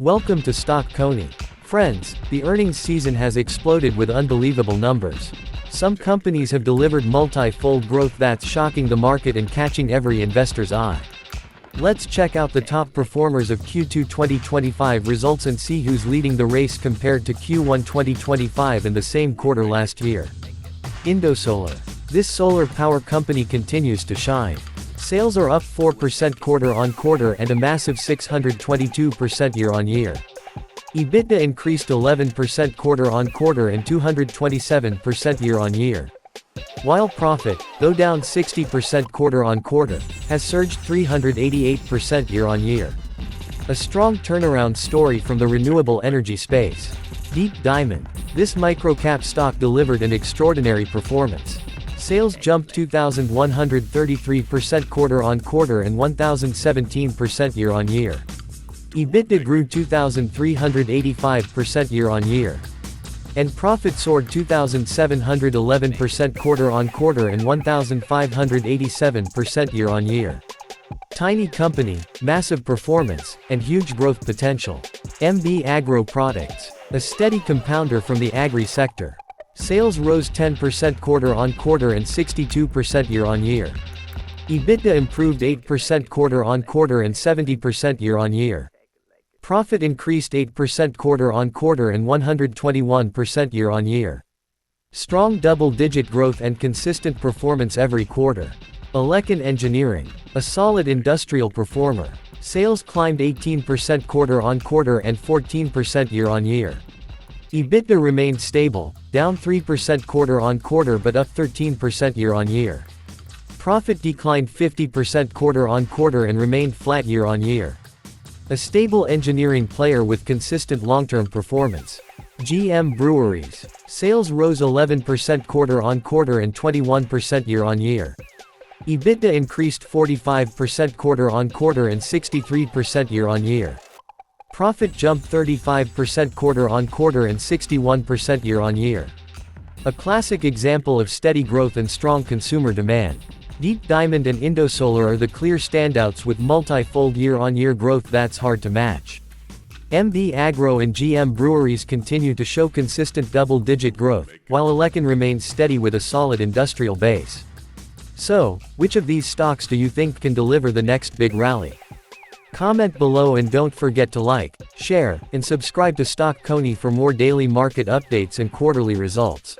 Welcome to Stock Coney. Friends, the earnings season has exploded with unbelievable numbers. Some companies have delivered multi-fold growth that's shocking the market and catching every investor's eye. Let's check out the top performers of Q2 2025 results and see who's leading the race compared to Q1 2025 and the same quarter last year. Indosolar. This solar power company continues to shine. Sales are up 4% quarter-on-quarter and a massive 622% year-on-year. EBITDA increased 11% quarter-on-quarter and 227% year-on-year. While profit, though down 60% quarter-on-quarter, has surged 388% year-on-year. A strong turnaround story from the renewable energy space. Deep Diamond. This micro-cap stock delivered an extraordinary performance. Sales jumped 2,133% quarter-on-quarter and 1,017% year-on-year. EBITDA grew 2,385% year-on-year. And profit soared 2,711% quarter-on-quarter and 1,587% year-on-year. Tiny company, massive performance, and huge growth potential. Agro Products. A steady compounder from the agri sector. Sales rose 10% quarter-on-quarter and 62% year-on-year. EBITDA improved 8% quarter-on-quarter and 70% year-on-year. Profit increased 8% quarter-on-quarter and 121% year-on-year. Strong double-digit growth and consistent performance every quarter. Elecon Engineering. A solid industrial performer. Sales climbed 18% quarter-on-quarter and 14% year-on-year. EBITDA remained stable, down 3% quarter-on-quarter but up 13% year-on-year. Profit declined 50% quarter-on-quarter and remained flat year-on-year. A stable engineering player with consistent long-term performance. G M Breweries. Sales rose 11% quarter-on-quarter and 21% year-on-year. EBITDA increased 45% quarter-on-quarter and 63% year-on-year. Profit jumped 35% quarter-on-quarter and 61% year-on-year. A classic example of steady growth and strong consumer demand. Deep Diamond and Indosolar are the clear standouts with multi-fold year-on-year growth that's hard to match. Agro and G M Breweries continue to show consistent double-digit growth, while Elecon remains steady with a solid industrial base. So, which of these stocks do you think can deliver the next big rally? Comment below and don't forget to like, share, and subscribe to Stock Coney for more daily market updates and quarterly results.